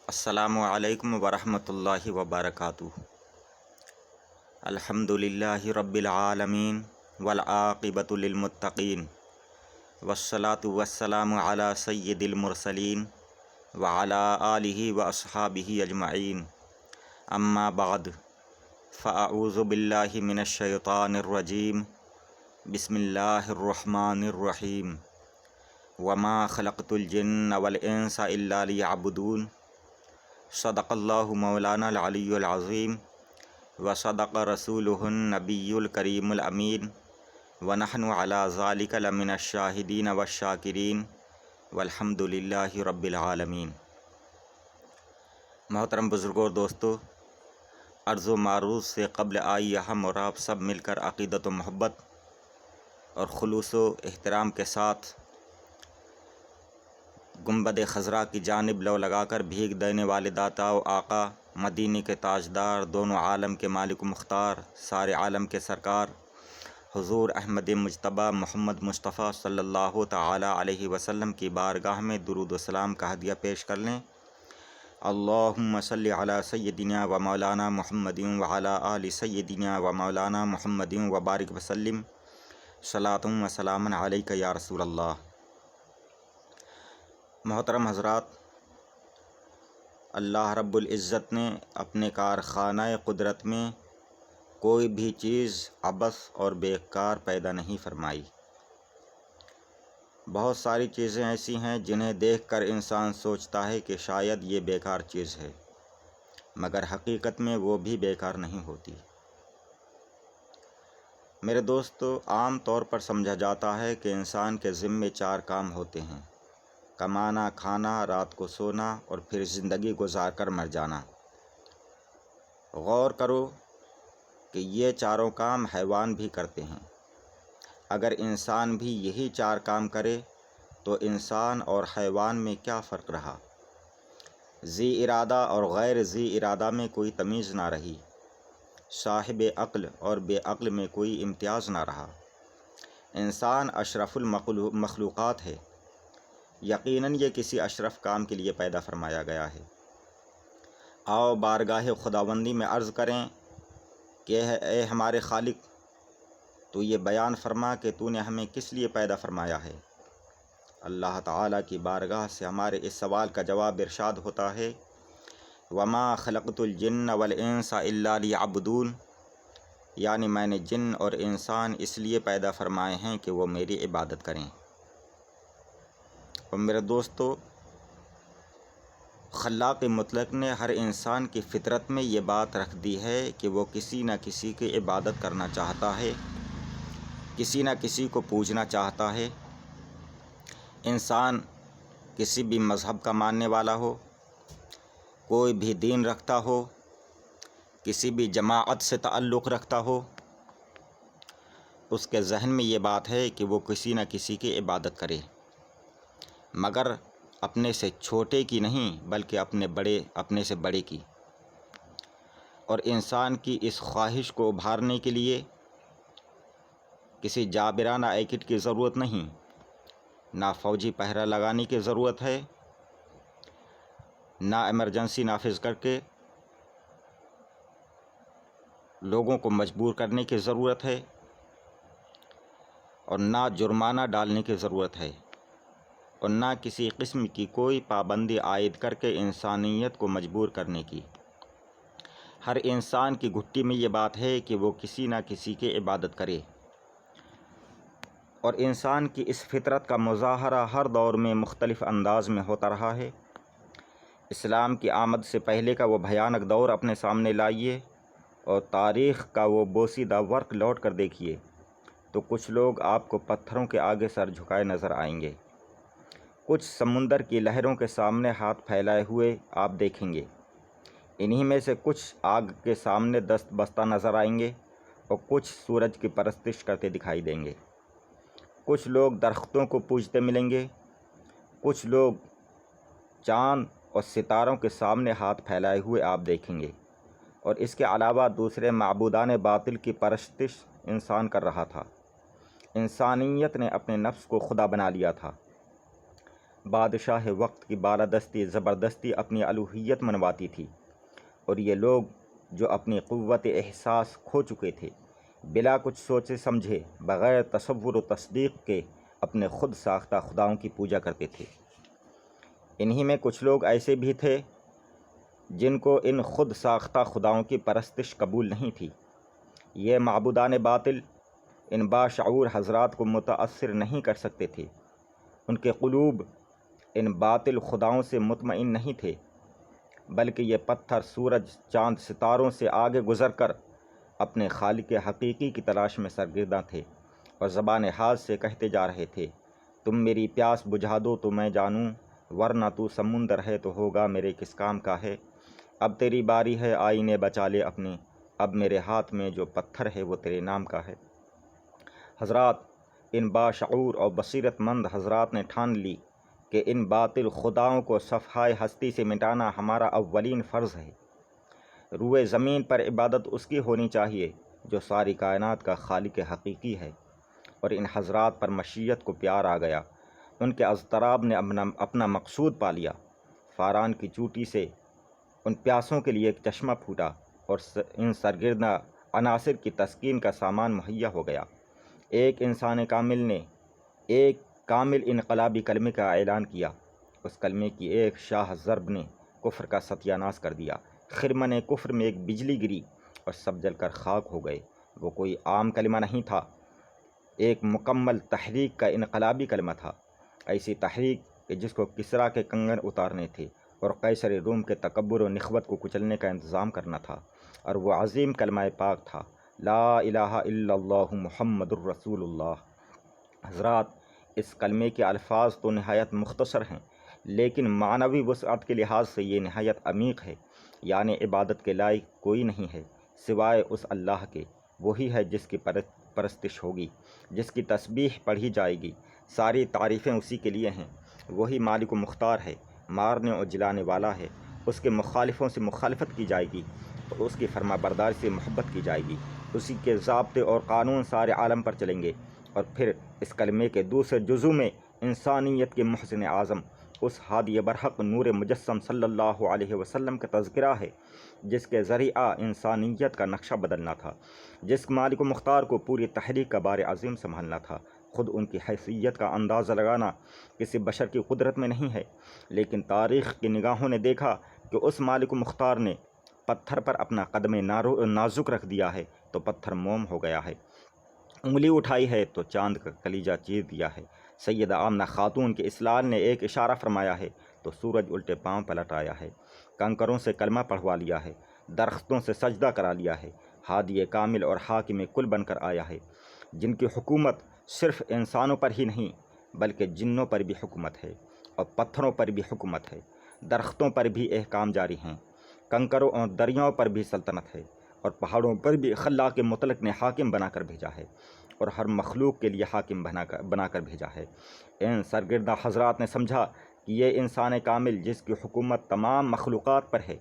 السلام علیکم ورحمۃ اللہ وبرکاتہ۔ الحمد للہ رب العالمین والعاقبۃ للمتقین والصلاة والسلام علی سید المرسلین وعلی آلہ واصحابہ اجمعین، اما بعد فاعوذ باللہ من الشیطان الرجیم، بسم اللہ الرحمن الرحیم۔ وما خلقت الجن والانس الا لیعبدون، صدق اللہ مولانا العلی العظیم وصدق رسولہ النبی الکریم الامین، ونحن علی ذالک لمن الشاہدین والشاکرین، والحمد للہ رب العالمین۔ محترم بزرگوں اور دوستو، عرض و معروض سے قبل آئیے ہم اور آپ سب مل کر عقیدت و محبت اور خلوص و احترام کے ساتھ گنبد خضرا کی جانب لو لگا کر بھیگ دینے والے داتا و آقا، مدینے کے تاجدار، دونوں عالم کے مالک و مختار، سارے عالم کے سرکار حضور احمد مجتبیٰ محمد مصطفیٰ صلی اللہ تعالی علیہ وسلم کی بارگاہ میں درود و سلام کا ہدیہ پیش کر لیں۔ اللہم صلی علی سیدنا و مولانا محمد وعلی آل سیدنا و مولانا محمد وبارک وسلم، صلاۃ و سلام علیک یا رسول اللہ۔ محترم حضرات، اللہ رب العزت نے اپنے کارخانہ قدرت میں کوئی بھی چیز عبث اور بیکار پیدا نہیں فرمائی۔ بہت ساری چیزیں ایسی ہیں جنہیں دیکھ کر انسان سوچتا ہے کہ شاید یہ بیکار چیز ہے، مگر حقیقت میں وہ بھی بیکار نہیں ہوتی۔ میرے دوستو، عام طور پر سمجھا جاتا ہے کہ انسان کے ذمے 4 کام ہوتے ہیں: کمانا، کھانا، رات کو سونا اور پھر زندگی گزار کر مر جانا۔ غور کرو کہ یہ چاروں کام حیوان بھی کرتے ہیں۔ اگر انسان بھی یہی 4 کام کرے تو انسان اور حیوان میں کیا فرق رہا؟ ذی ارادہ اور غیر ذی ارادہ میں کوئی تمیز نہ رہی، صاحب عقل اور بے عقل میں کوئی امتیاز نہ رہا۔ انسان اشرف المخلوقات ہے، یقیناً یہ کسی اشرف کام کے لیے پیدا فرمایا گیا ہے۔ آؤ بارگاہ خداوندی میں عرض کریں کہ اے ہمارے خالق، تو یہ بیان فرما کہ تو نے ہمیں کس لیے پیدا فرمایا ہے۔ اللہ تعالیٰ کی بارگاہ سے ہمارے اس سوال کا جواب ارشاد ہوتا ہے: وما خلقت الجن والانس الا لیعبدون، یعنی میں نے جن اور انسان اس لیے پیدا فرمائے ہیں کہ وہ میری عبادت کریں۔ اور میرے دوستو، خلاق مطلق نے ہر انسان کی فطرت میں یہ بات رکھ دی ہے کہ وہ کسی نہ کسی کی عبادت کرنا چاہتا ہے، کسی نہ کسی کو پوجنا چاہتا ہے۔ انسان کسی بھی مذہب کا ماننے والا ہو، کوئی بھی دین رکھتا ہو، کسی بھی جماعت سے تعلق رکھتا ہو، اس کے ذہن میں یہ بات ہے کہ وہ کسی نہ کسی کی عبادت کرے، مگر اپنے سے چھوٹے کی نہیں بلکہ اپنے سے بڑے کی۔ اور انسان کی اس خواہش کو ابھارنے کے لیے کسی جابرانہ ایکٹ کی ضرورت نہیں، نہ فوجی پہرہ لگانے کی ضرورت ہے، نہ ایمرجنسی نافذ کر کے لوگوں کو مجبور کرنے کی ضرورت ہے، اور نہ جرمانہ ڈالنے کی ضرورت ہے، اور نہ کسی قسم کی کوئی پابندی عائد کر کے انسانیت کو مجبور کرنے کی۔ ہر انسان کی گھٹی میں یہ بات ہے کہ وہ کسی نہ کسی کی عبادت کرے، اور انسان کی اس فطرت کا مظاہرہ ہر دور میں مختلف انداز میں ہوتا رہا ہے۔ اسلام کی آمد سے پہلے کا وہ بھیانک دور اپنے سامنے لائیے اور تاریخ کا وہ بوسیدہ ورق لوٹ کر دیکھیے تو کچھ لوگ آپ کو پتھروں کے آگے سر جھکائے نظر آئیں گے، کچھ سمندر کی لہروں کے سامنے ہاتھ پھیلائے ہوئے آپ دیکھیں گے، انہی میں سے کچھ آگ کے سامنے دست بستہ نظر آئیں گے اور کچھ سورج کی پرستش کرتے دکھائی دیں گے، کچھ لوگ درختوں کو پوجتے ملیں گے، کچھ لوگ چاند اور ستاروں کے سامنے ہاتھ پھیلائے ہوئے آپ دیکھیں گے، اور اس کے علاوہ دوسرے معبودان باطل کی پرستش انسان کر رہا تھا۔ انسانیت نے اپنے نفس کو خدا بنا لیا تھا، بادشاہ وقت کی بالادستی زبردستی اپنی الوہیت منواتی تھی، اور یہ لوگ جو اپنی قوت احساس کھو چکے تھے، بلا کچھ سوچے سمجھے، بغیر تصور و تصدیق کے اپنے خود ساختہ خداؤں کی پوجا کرتے تھے۔ انہی میں کچھ لوگ ایسے بھی تھے جن کو ان خود ساختہ خداؤں کی پرستش قبول نہیں تھی۔ یہ معبودان باطل ان باشعور حضرات کو متاثر نہیں کر سکتے تھے۔ ان کے قلوب ان باطل خداؤں سے مطمئن نہیں تھے، بلکہ یہ پتھر سورج چاند ستاروں سے آگے گزر کر اپنے خالق حقیقی کی تلاش میں سرگرداں تھے، اور زبان حال سے کہتے جا رہے تھے، تم میری پیاس بجھا دو تو میں جانوں، ورنہ تو سمندر ہے تو ہوگا میرے کس کام کا ہے۔ اب تیری باری ہے آئینے بچا لے اپنے، اب میرے ہاتھ میں جو پتھر ہے وہ تیرے نام کا ہے۔ حضرات، ان باشعور اور بصیرت مند حضرات نے ٹھان لی کہ ان باطل خداؤں کو صفحۂ ہستی سے مٹانا ہمارا اولین فرض ہے۔ روئے زمین پر عبادت اس کی ہونی چاہیے جو ساری کائنات کا خالق حقیقی ہے، اور ان حضرات پر مشیت کو پیار آ گیا۔ ان کے اضطراب نے اپنا مقصود پا لیا۔ فاران کی چوٹی سے ان پیاسوں کے لیے ایک چشمہ پھوٹا، اور ان سرگردہ عناصر کی تسکین کا سامان مہیا ہو گیا۔ ایک انسان کامل نے ایک کامل انقلابی کلمے کا اعلان کیا۔ اس کلمے کی ایک شاہ ضرب نے کفر کا ستیہ ناش کر دیا۔ خرمن کفر میں ایک بجلی گری اور سب جل کر خاک ہو گئے۔ وہ کوئی عام کلمہ نہیں تھا، ایک مکمل تحریک کا انقلابی کلمہ تھا، ایسی تحریک کہ جس کو کسریٰ کے کنگن اتارنے تھے اور قیصر روم کے تکبر و نخوت کو کچلنے کا انتظام کرنا تھا، اور وہ عظیم کلمہ پاک تھا، لا الہ الا اللہ محمد الرسول اللہ۔ حضرات، اس کلمے کے الفاظ تو نہایت مختصر ہیں، لیکن معنوی وسعت کے لحاظ سے یہ نہایت عمیق ہے۔ یعنی عبادت کے لائق کوئی نہیں ہے سوائے اس اللہ کے، وہی ہے جس کی پرستش ہوگی، جس کی تسبیح پڑھی جائے گی، ساری تعریفیں اسی کے لیے ہیں۔ وہی مالک و مختار ہے، مارنے اور جلانے والا ہے۔ اس کے مخالفوں سے مخالفت کی جائے گی اور اس کی فرما برداری سے محبت کی جائے گی۔ اسی کے ضابطے اور قانون سارے عالم پر چلیں گے۔ اور پھر اس کلمے کے دوسرے جزو میں انسانیت کے محسن اعظم، اس ہادی برحق نور مجسم صلی اللہ علیہ وسلم کا تذکرہ ہے، جس کے ذریعہ انسانیت کا نقشہ بدلنا تھا، جس مالک و مختار کو پوری تحریک کا بار عظیم سنبھالنا تھا۔ خود ان کی حیثیت کا اندازہ لگانا کسی بشر کی قدرت میں نہیں ہے، لیکن تاریخ کی نگاہوں نے دیکھا کہ اس مالک و مختار نے پتھر پر اپنا قدم نازک رکھ دیا ہے تو پتھر موم ہو گیا ہے، انگلی اٹھائی ہے تو چاند کا کلیجہ چیر دیا ہے۔ سیدہ آمنہ خاتون کے اسلال نے ایک اشارہ فرمایا ہے تو سورج الٹے پاؤں پلٹ آیا ہے، کنکروں سے کلمہ پڑھوا لیا ہے، درختوں سے سجدہ کرا لیا ہے، ہادی کامل اور حاکم کل بن کر آیا ہے، جن کی حکومت صرف انسانوں پر ہی نہیں بلکہ جنوں پر بھی حکومت ہے، اور پتھروں پر بھی حکومت ہے، درختوں پر بھی احکام جاری ہیں، کنکروں اور دریاؤں پر بھی سلطنت ہے، اور پہاڑوں پر بھی خلاق مطلق نے حاکم بنا کر بھیجا ہے، اور ہر مخلوق کے لیے حاکم بنا کر بھیجا ہے۔ ان سرگردہ حضرات نے سمجھا کہ یہ انسان کامل جس کی حکومت تمام مخلوقات پر ہے،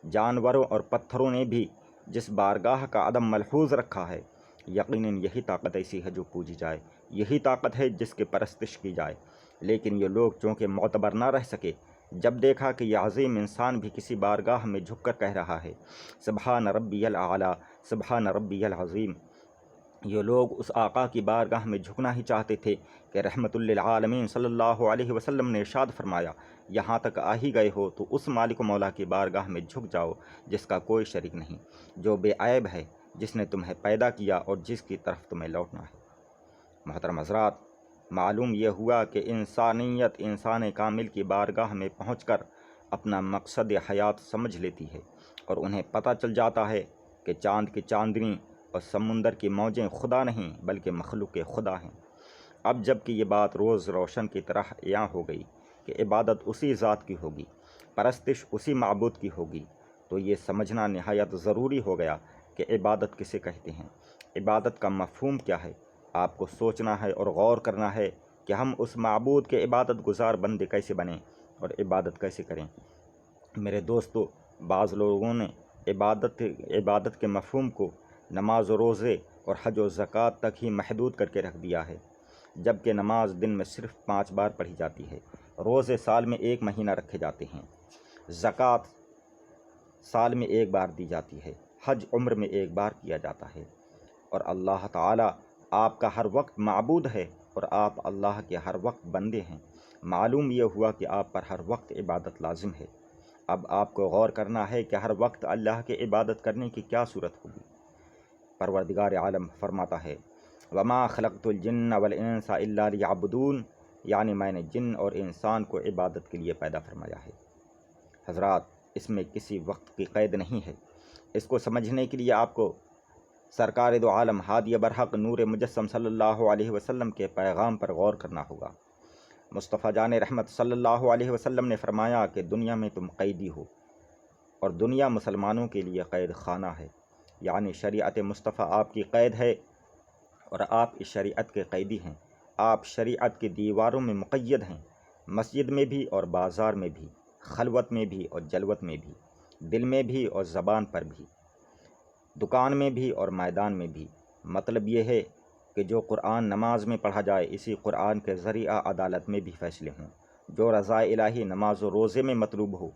جانوروں اور پتھروں نے بھی جس بارگاہ کا عدم ملحوظ رکھا ہے، یقیناً یہی طاقت ایسی ہے جو پوجی جائے، یہی طاقت ہے جس کی پرستش کی جائے۔ لیکن یہ لوگ چونکہ معتبر نہ رہ سکے، جب دیکھا کہ یہ عظیم انسان بھی کسی بارگاہ میں جھک کر کہہ رہا ہے، سبحان ربی الاعلیٰ، سبحان ربی العظیم، یہ لوگ اس آقا کی بارگاہ میں جھکنا ہی چاہتے تھے کہ رحمت للعالمین صلی اللہ علیہ وسلم نے ارشاد فرمایا، یہاں تک آ ہی گئے ہو تو اس مالک و مولا کی بارگاہ میں جھک جاؤ جس کا کوئی شریک نہیں، جو بے عیب ہے، جس نے تمہیں پیدا کیا اور جس کی طرف تمہیں لوٹنا ہے۔ محترم حضرات، معلوم یہ ہوا کہ انسانیت انسان کامل کی بارگاہ میں پہنچ کر اپنا مقصد حیات سمجھ لیتی ہے، اور انہیں پتہ چل جاتا ہے کہ چاند کی چاندنی اور سمندر کی موجیں خدا نہیں بلکہ مخلوق خدا ہیں۔ اب جب کہ یہ بات روز روشن کی طرح عیاں ہو گئی کہ عبادت اسی ذات کی ہوگی، پرستش اسی معبود کی ہوگی، تو یہ سمجھنا نہایت ضروری ہو گیا کہ عبادت کسے کہتے ہیں، عبادت کا مفہوم کیا ہے۔ آپ کو سوچنا ہے اور غور کرنا ہے کہ ہم اس معبود کے عبادت گزار بندے کیسے بنیں اور عبادت کیسے کریں۔ میرے دوستو، بعض لوگوں نے عبادت کے مفہوم کو نماز و روزے اور حج و زکوٰۃ تک ہی محدود کر کے رکھ دیا ہے، جبکہ نماز دن میں صرف 5 بار پڑھی جاتی ہے، روزے سال میں 1 مہینہ رکھے جاتے ہیں، زکوٰۃ سال میں 1 بار دی جاتی ہے، حج عمر میں 1 بار کیا جاتا ہے، اور اللہ تعالیٰ آپ کا ہر وقت معبود ہے اور آپ اللہ کے ہر وقت بندے ہیں۔ معلوم یہ ہوا کہ آپ پر ہر وقت عبادت لازم ہے۔ اب آپ کو غور کرنا ہے کہ ہر وقت اللہ کی عبادت کرنے کی کیا صورت ہوگی۔ پروردگار عالم فرماتا ہے وما خلقت الجن والانس الا لیعبدون، یعنی میں نے جن اور انسان کو عبادت کے لیے پیدا فرمایا ہے۔ حضرات، اس میں کسی وقت کی قید نہیں ہے۔ اس کو سمجھنے کے لیے آپ کو سرکار دو عالم ہادی برحق نور مجسم صلی اللہ علیہ وسلم کے پیغام پر غور کرنا ہوگا۔ مصطفیٰ جان رحمت صلی اللہ علیہ وسلم نے فرمایا کہ دنیا میں تم قیدی ہو اور دنیا مسلمانوں کے لیے قید خانہ ہے، یعنی شریعت مصطفیٰ آپ کی قید ہے اور آپ اس شریعت کے قیدی ہیں۔ آپ شریعت کی دیواروں میں مقید ہیں، مسجد میں بھی اور بازار میں بھی، خلوت میں بھی اور جلوت میں بھی، دل میں بھی اور زبان پر بھی، دکان میں بھی اور میدان میں بھی۔ مطلب یہ ہے کہ جو قرآن نماز میں پڑھا جائے، اسی قرآن کے ذریعہ عدالت میں بھی فیصلے ہوں۔ جو رضا الہی نماز و روزے میں مطلوب ہو،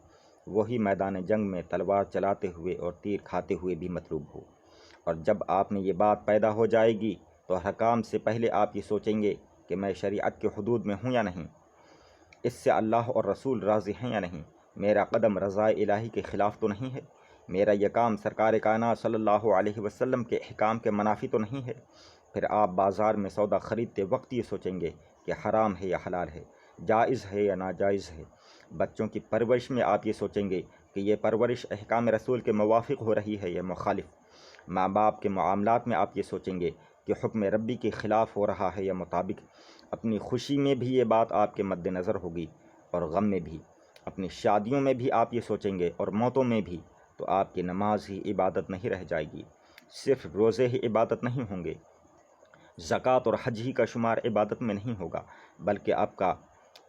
وہی میدان جنگ میں تلوار چلاتے ہوئے اور تیر کھاتے ہوئے بھی مطلوب ہو۔ اور جب آپ میں یہ بات پیدا ہو جائے گی تو حکام سے پہلے آپ یہ سوچیں گے کہ میں شریعت کے حدود میں ہوں یا نہیں، اس سے اللہ اور رسول راضی ہیں یا نہیں، میرا قدم رضا الہی کے خلاف تو نہیں ہے، میرا یہ کام سرکار کائنات صلی اللہ علیہ وسلم کے احکام کے منافی تو نہیں ہے۔ پھر آپ بازار میں سودا خریدتے وقت یہ سوچیں گے کہ حرام ہے یا حلال ہے، جائز ہے یا ناجائز ہے۔ بچوں کی پرورش میں آپ یہ سوچیں گے کہ یہ پرورش احکام رسول کے موافق ہو رہی ہے یا مخالف۔ ماں باپ کے معاملات میں آپ یہ سوچیں گے کہ حکم ربی کے خلاف ہو رہا ہے یا مطابق۔ اپنی خوشی میں بھی یہ بات آپ کے مد نظر ہوگی اور غم میں بھی۔ اپنی شادیوں میں بھی آپ یہ سوچیں گے اور موتوں میں بھی۔ تو آپ کی نماز ہی عبادت نہیں رہ جائے گی، صرف روزے ہی عبادت نہیں ہوں گے، زکوٰۃ اور حج ہی کا شمار عبادت میں نہیں ہوگا، بلکہ آپ کا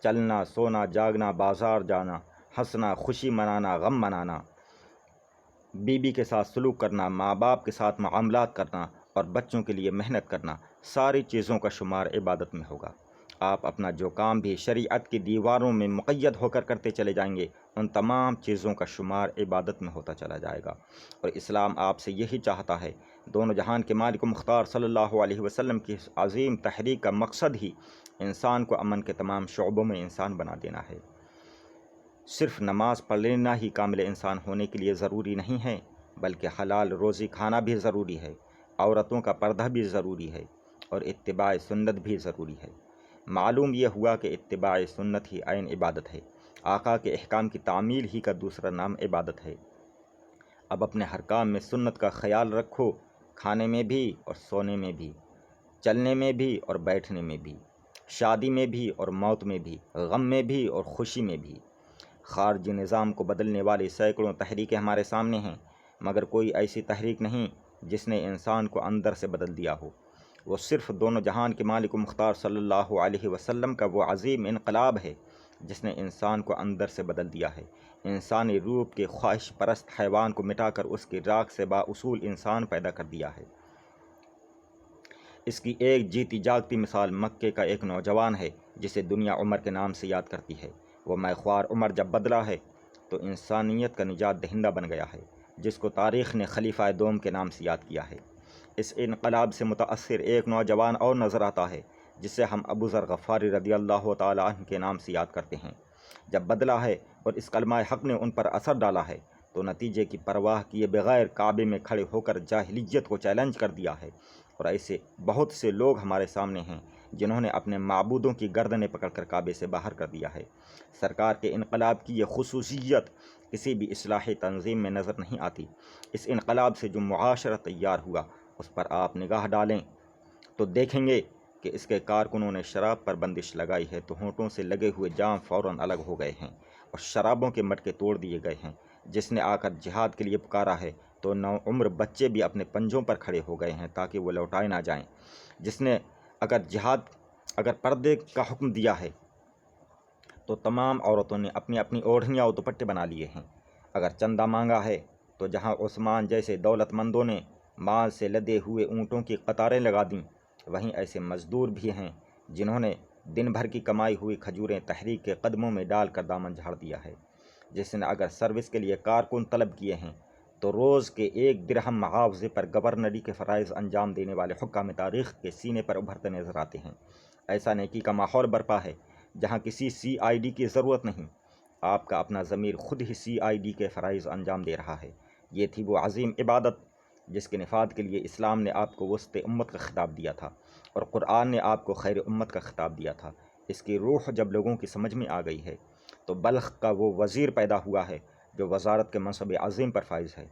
چلنا، سونا، جاگنا، بازار جانا، ہنسنا، خوشی منانا، غم منانا، بیوی کے ساتھ سلوک کرنا، ماں باپ کے ساتھ معاملات کرنا اور بچوں کے لیے محنت کرنا، ساری چیزوں کا شمار عبادت میں ہوگا۔ آپ اپنا جو کام بھی شریعت کی دیواروں میں مقید ہو کر کرتے چلے جائیں گے، ان تمام چیزوں کا شمار عبادت میں ہوتا چلا جائے گا۔ اور اسلام آپ سے یہی چاہتا ہے۔ دونوں جہان کے مالک و مختار صلی اللہ علیہ وسلم کی عظیم تحریک کا مقصد ہی انسان کو امن کے تمام شعبوں میں انسان بنا دینا ہے۔ صرف نماز پڑھ لینا ہی کامل انسان ہونے کے لیے ضروری نہیں ہے، بلکہ حلال روزی کھانا بھی ضروری ہے، عورتوں کا پردہ بھی ضروری ہے اور اتباع سنت بھی ضروری ہے۔ معلوم یہ ہوا کہ اتباع سنت ہی عین عبادت ہے، آقا کے احکام کی تعمیل ہی کا دوسرا نام عبادت ہے۔ اب اپنے ہر کام میں سنت کا خیال رکھو، کھانے میں بھی اور سونے میں بھی، چلنے میں بھی اور بیٹھنے میں بھی، شادی میں بھی اور موت میں بھی، غم میں بھی اور خوشی میں بھی۔ خارجی نظام کو بدلنے والی سینکڑوں تحریکیں ہمارے سامنے ہیں، مگر کوئی ایسی تحریک نہیں جس نے انسان کو اندر سے بدل دیا ہو۔ وہ صرف دونوں جہان کے مالک و مختار صلی اللہ علیہ وسلم کا وہ عظیم انقلاب ہے جس نے انسان کو اندر سے بدل دیا ہے۔ انسانی روپ کے خواہش پرست حیوان کو مٹا کر اس کی راکھ سے بااصول انسان پیدا کر دیا ہے۔ اس کی ایک جیتی جاگتی مثال مکے کا ایک نوجوان ہے جسے دنیا عمر کے نام سے یاد کرتی ہے۔ وہ میخوار عمر جب بدلا ہے تو انسانیت کا نجات دہندہ بن گیا ہے، جس کو تاریخ نے خلیفہ دوم کے نام سے یاد کیا ہے۔ اس انقلاب سے متاثر ایک نوجوان اور نظر آتا ہے جسے ہم ابو ذر غفاری رضی اللہ تعالیٰ عنہ کے نام سے یاد کرتے ہیں۔ جب بدلا ہے اور اس کلمہ حق نے ان پر اثر ڈالا ہے تو نتیجے کی پرواہ کیے بغیر کعبے میں کھڑے ہو کر جاہلیت کو چیلنج کر دیا ہے۔ اور ایسے بہت سے لوگ ہمارے سامنے ہیں جنہوں نے اپنے معبودوں کی گردنیں پکڑ کر کعبے سے باہر کر دیا ہے۔ سرکار کے انقلاب کی یہ خصوصیت کسی بھی اصلاحی تنظیم میں نظر نہیں آتی۔ اس انقلاب سے جو معاشرہ تیار ہوا اس پر آپ نگاہ ڈالیں تو دیکھیں گے کہ اس کے کارکنوں نے شراب پر بندش لگائی ہے تو ہونٹوں سے لگے ہوئے جام فوراً الگ ہو گئے ہیں اور شرابوں کے مٹکے توڑ دیے گئے ہیں۔ جس نے آ کر جہاد کے لیے پکارا ہے تو نوعمر بچے بھی اپنے پنجوں پر کھڑے ہو گئے ہیں تاکہ وہ لوٹائے نہ جائیں۔ جس نے اگر پردے کا حکم دیا ہے تو تمام عورتوں نے اپنی اپنی اوڑھنیاں و دوپٹے بنا لیے ہیں۔ اگر چندہ مانگا ہے تو جہاں عثمان جیسے دولت مندوں نے مال سے لدے ہوئے اونٹوں کی قطاریں لگا دیں، وہیں ایسے مزدور بھی ہیں جنہوں نے دن بھر کی کمائی ہوئی کھجوریں تحریک کے قدموں میں ڈال کر دامن جھاڑ دیا ہے۔ جس نے اگر سروس کے لیے کارکن طلب کیے ہیں تو روز کے 1 درہم معاوضے پر گورنری کے فرائض انجام دینے والے حکام تاریخ کے سینے پر ابھرتے نظر آتے ہیں۔ ایسا نیکی کا ماحول برپا ہے جہاں کسی CID کی ضرورت نہیں، آپ کا اپنا ضمیر خود ہی CID کے فرائض انجام دے رہا ہے۔ یہ تھی وہ عظیم عبادت جس کے نفاذ کے لیے اسلام نے آپ کو وسط امت کا خطاب دیا تھا اور قرآن نے آپ کو خیر امت کا خطاب دیا تھا۔ اس کی روح جب لوگوں کی سمجھ میں آ گئی ہے تو بلخ کا وہ وزیر پیدا ہوا ہے جو وزارت کے منصب عظیم پر فائز ہے۔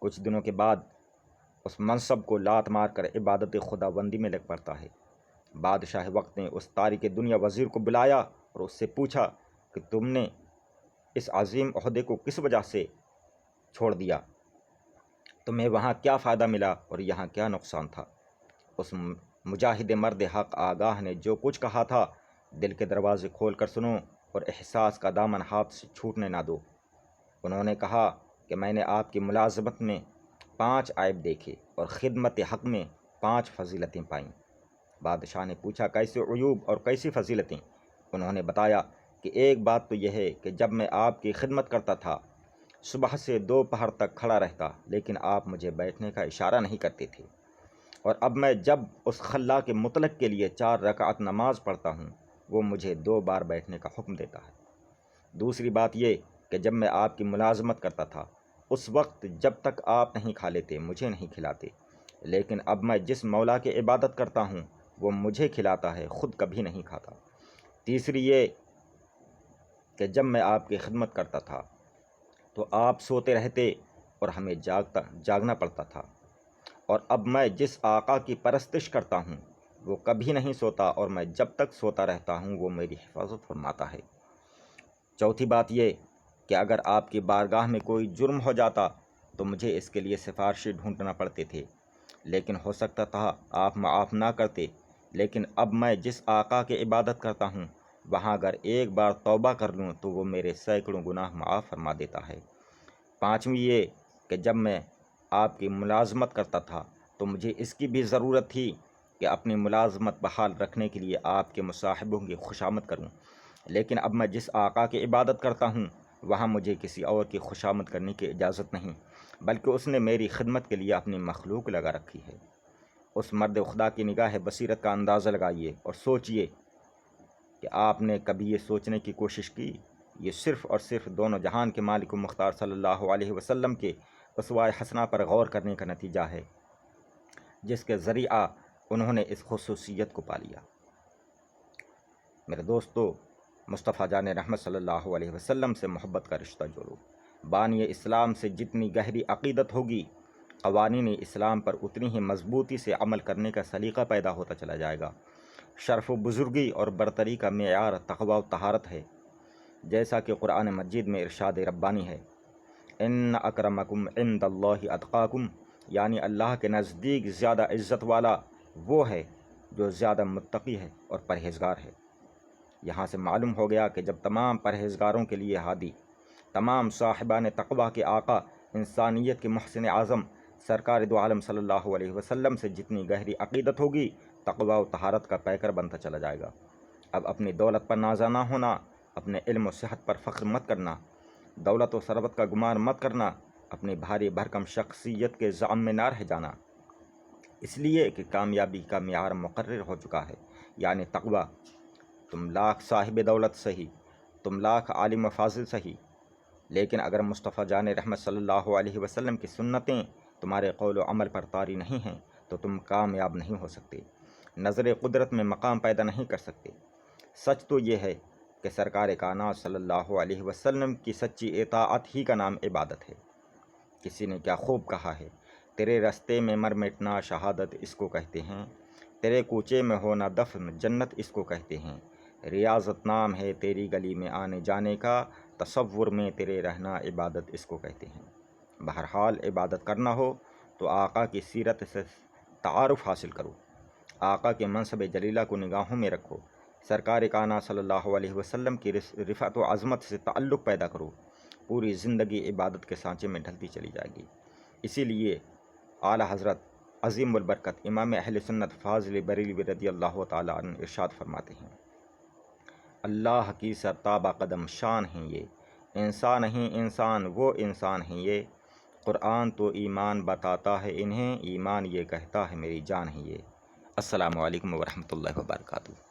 کچھ دنوں کے بعد اس منصب کو لات مار کر عبادت خداوندی میں لگ پڑتا ہے۔ بادشاہ وقت نے اس تارک دنیا وزیر کو بلایا اور اس سے پوچھا کہ تم نے اس عظیم عہدے کو کس وجہ سے چھوڑ دیا؟ تمہیں وہاں کیا فائدہ ملا اور یہاں کیا نقصان تھا؟ اس مجاہد مرد حق آگاہ نے جو کچھ کہا تھا، دل کے دروازے کھول کر سنو اور احساس کا دامن ہاتھ سے چھوٹنے نہ دو۔ انہوں نے کہا کہ میں نے آپ کی ملازمت میں 5 عیب دیکھے اور خدمت حق میں 5 فضیلتیں پائیں۔ بادشاہ نے پوچھا کیسے عیوب اور کیسی فضیلتیں؟ انہوں نے بتایا کہ ایک بات تو یہ ہے کہ جب میں آپ کی خدمت کرتا تھا صبح سے دوپہر تک کھڑا رہتا، لیکن آپ مجھے بیٹھنے کا اشارہ نہیں کرتے تھے، اور اب میں جب اس خلاق مطلق کے لیے 4 رکعت نماز پڑھتا ہوں وہ مجھے 2 بار بیٹھنے کا حکم دیتا ہے۔ دوسری بات یہ کہ جب میں آپ کی ملازمت کرتا تھا اس وقت جب تک آپ نہیں کھا لیتے مجھے نہیں کھلاتے، لیکن اب میں جس مولا کی عبادت کرتا ہوں وہ مجھے کھلاتا ہے، خود کبھی نہیں کھاتا۔ تیسری یہ کہ جب میں آپ کی خدمت کرتا تھا تو آپ سوتے رہتے اور ہمیں جاگنا پڑتا تھا، اور اب میں جس آقا کی پرستش کرتا ہوں وہ کبھی نہیں سوتا اور میں جب تک سوتا رہتا ہوں وہ میری حفاظت فرماتا ہے۔ چوتھی بات یہ کہ اگر آپ کی بارگاہ میں کوئی جرم ہو جاتا تو مجھے اس کے لیے سفارشی ڈھونڈنا پڑتے تھے، لیکن ہو سکتا تھا آپ معاف نہ کرتے، لیکن اب میں جس آقا کی عبادت کرتا ہوں وہاں اگر ایک بار توبہ کر لوں تو وہ میرے سینکڑوں گناہ معاف فرما دیتا ہے۔ پانچویں یہ کہ جب میں آپ کی ملازمت کرتا تھا تو مجھے اس کی بھی ضرورت تھی کہ اپنی ملازمت بحال رکھنے کے لیے آپ کے مصاحبوں کی خوشامد کروں، لیکن اب میں جس آقا کی عبادت کرتا ہوں وہاں مجھے کسی اور کی خوشامد کرنے کی اجازت نہیں، بلکہ اس نے میری خدمت کے لیے اپنی مخلوق لگا رکھی ہے۔ اس مرد خدا کی نگاہ بصیرت کا اندازہ لگائیے اور سوچئے کہ آپ نے کبھی یہ سوچنے کی کوشش کی یہ صرف اور صرف دونوں جہان کے مالک و مختار صلی اللہ علیہ وسلم کے اسوہ حسنہ پر غور کرنے کا نتیجہ ہے، جس کے ذریعہ انہوں نے اس خصوصیت کو پا لیا۔ میرے دوستو، مصطفیٰ جان رحمت صلی اللہ علیہ وسلم سے محبت کا رشتہ جوڑو۔ بانی اسلام سے جتنی گہری عقیدت ہوگی، قوانین اسلام پر اتنی ہی مضبوطی سے عمل کرنے کا سلیقہ پیدا ہوتا چلا جائے گا۔ شرف و بزرگی اور برتری کا معیار تقوی و طہارت ہے، جیسا کہ قرآن مجید میں ارشاد ربانی ہے، ان اکرمکم عند اللہ اتقاکم، یعنی اللہ کے نزدیک زیادہ عزت والا وہ ہے جو زیادہ متقی ہے اور پرہیزگار ہے۔ یہاں سے معلوم ہو گیا کہ جب تمام پرہیزگاروں کے لیے ہادی، تمام صاحبان تقوی کے آقا، انسانیت کے محسن اعظم سرکار دو عالم صلی اللہ علیہ وسلم سے جتنی گہری عقیدت ہوگی، تقوی و طہارت کا پیکر بنتا چلا جائے گا۔ اب اپنی دولت پر نازا نہ ہونا، اپنے علم و صحت پر فخر مت کرنا، دولت و ثروت کا گمان مت کرنا، اپنی بھاری بھرکم شخصیت کے زعم میں نہ رہ جانا، اس لیے کہ کامیابی کا معیار مقرر ہو چکا ہے، یعنی تقوی۔ تم لاکھ صاحب دولت سہی، تم لاکھ عالم و فاضل سہی، لیکن اگر مصطفیٰ جان رحمت صلی اللہ علیہ وسلم کی سنتیں تمہارے قول و عمل پر طاری نہیں ہیں تو تم کامیاب نہیں ہو سکتے، نظر قدرت میں مقام پیدا نہیں کر سکتے۔ سچ تو یہ ہے کہ سرکار کائنات صلی اللہ علیہ وسلم کی سچی اطاعت ہی کا نام عبادت ہے۔ کسی نے کیا خوب کہا ہے، تیرے رستے میں مر مٹنا شہادت اس کو کہتے ہیں، تیرے کوچے میں ہونا دفن جنت اس کو کہتے ہیں، ریاضت نام ہے تیری گلی میں آنے جانے کا، تصور میں تیرے رہنا عبادت اس کو کہتے ہیں۔ بہرحال عبادت کرنا ہو تو آقا کی سیرت سے تعارف حاصل کرو، آقا کے منصب جلیلہ کو نگاہوں میں رکھو، سرکار کائنات صلی اللہ علیہ وسلم کی رفعت و عظمت سے تعلق پیدا کرو، پوری زندگی عبادت کے سانچے میں ڈھلتی چلی جائے گی۔ اسی لیے اعلیٰ حضرت عظیم البرکت امام اہل سنت فاضل بریلوی رضی اللہ تعالیٰ عنہ ارشاد فرماتے ہیں، اللہ کی سرتابہ قدم شان ہیں یہ، انسان نہیں انسان وہ انسان ہیں یہ، قرآن تو ایمان بتاتا ہے انہیں، ایمان یہ کہتا ہے میری جان ہے یہ۔ السلام علیکم ورحمۃ اللہ وبرکاتہ۔